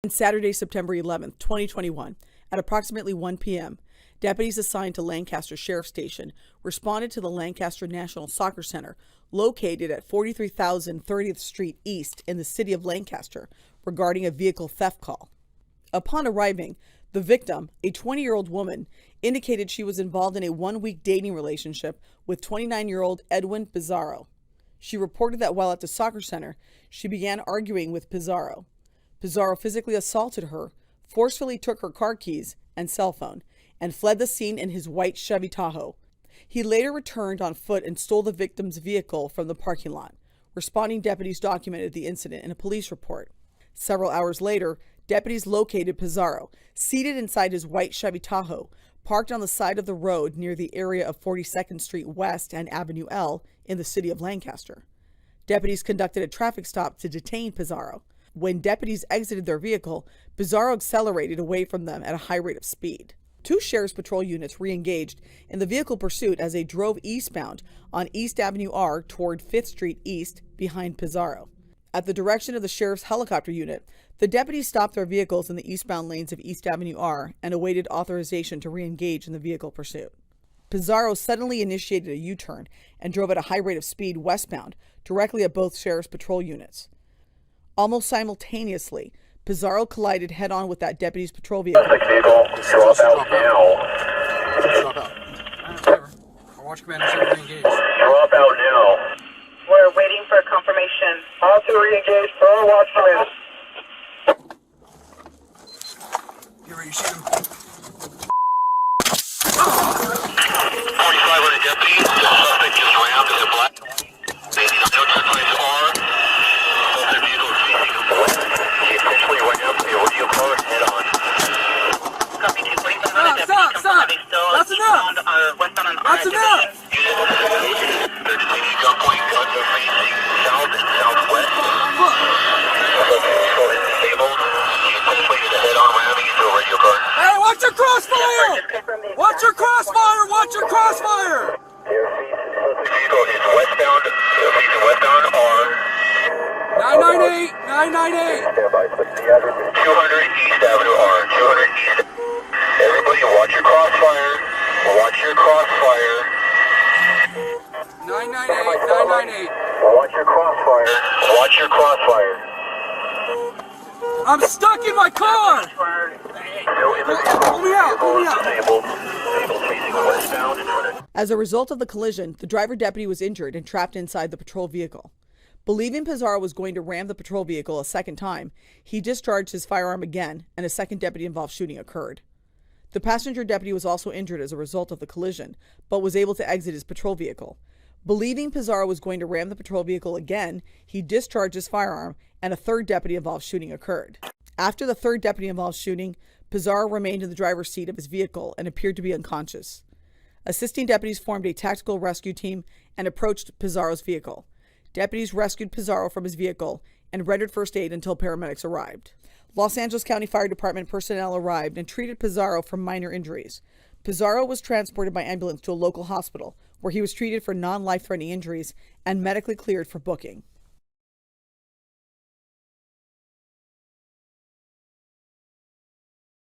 On Saturday, September 11th, 2021, at approximately 1 p.m., deputies assigned to Lancaster Sheriff Station responded to the Lancaster National Soccer Center, located at 43,000 30th Street East in the city of Lancaster, regarding a vehicle theft call. Upon arriving, the victim, a 20-year-old woman, indicated she was involved in a one-week dating relationship with 29-year-old Edwin Pizarro. She reported that while at the soccer center, she began arguing with Pizarro. Pizarro physically assaulted her, forcefully took her car keys and cell phone, and fled the scene in his white Chevy Tahoe. He later returned on foot and stole the victim's vehicle from the parking lot. Responding deputies documented the incident in a police report. Several hours later, deputies located Pizarro, seated inside his white Chevy Tahoe, parked on the side of the road near the area of 42nd Street West and Avenue L in the city of Lancaster. Deputies conducted a traffic stop to detain Pizarro. When deputies exited their vehicle, Pizarro accelerated away from them at a high rate of speed. 2 Sheriff's Patrol units re-engaged in the vehicle pursuit as they drove eastbound on East Avenue R toward 5th Street East behind Pizarro. At the direction of the Sheriff's helicopter unit, the deputies stopped their vehicles in the eastbound lanes of East Avenue R and awaited authorization to re-engage in the vehicle pursuit. Pizarro suddenly initiated a U-turn and drove at a high rate of speed westbound, directly at both Sheriff's Patrol units. Almost simultaneously, Pizarro collided head-on with that deputy's patrol vehicle. Drop out now. Drop out. Our watch commander said re-engage. Drop out now. We're waiting for confirmation. Also re-engage for our watch commander. Get ready to shoot him. 45 on the deputy. The suspect just rammed in the black. They need a no turn lanes R. Both vehicle is facing west. He essentially rammed the radio car head on. Copy 245 on the deputy. Stop! That's enough! Westbound on That's enough! They're detaining gunpoint guns are facing south and southwest. The vehicle is disabled. He anticipated a head-on ramming into a radio car. Hey, watch your crossfire! Watch your crossfire! Watch your crossfire! The vehicle is westbound. Facing westbound R. 998! 998! 200 East Avenue R. 200 East. Everybody watch your crossfire. Watch your crossfire. 998! 998! Watch your crossfire. Watch your crossfire. I'm stuck in my car! Pull me out! Pull me out! Disabled facing westbound in front of. As a result of the collision, the driver deputy was injured and trapped inside the patrol vehicle. Believing Pizarro was going to ram the patrol vehicle a second time, he discharged his firearm again, and a second deputy-involved shooting occurred. The passenger deputy was also injured as a result of the collision, but was able to exit his patrol vehicle. Believing Pizarro was going to ram the patrol vehicle again, he discharged his firearm, and a third deputy-involved shooting occurred. After the third deputy-involved shooting, Pizarro remained in the driver's seat of his vehicle and appeared to be unconscious. Assisting deputies formed a tactical rescue team and approached Pizarro's vehicle. Deputies rescued Pizarro from his vehicle and rendered first aid until paramedics arrived. Los Angeles County Fire Department personnel arrived and treated Pizarro for minor injuries. Pizarro was transported by ambulance to a local hospital, where he was treated for non-life-threatening injuries and medically cleared for booking.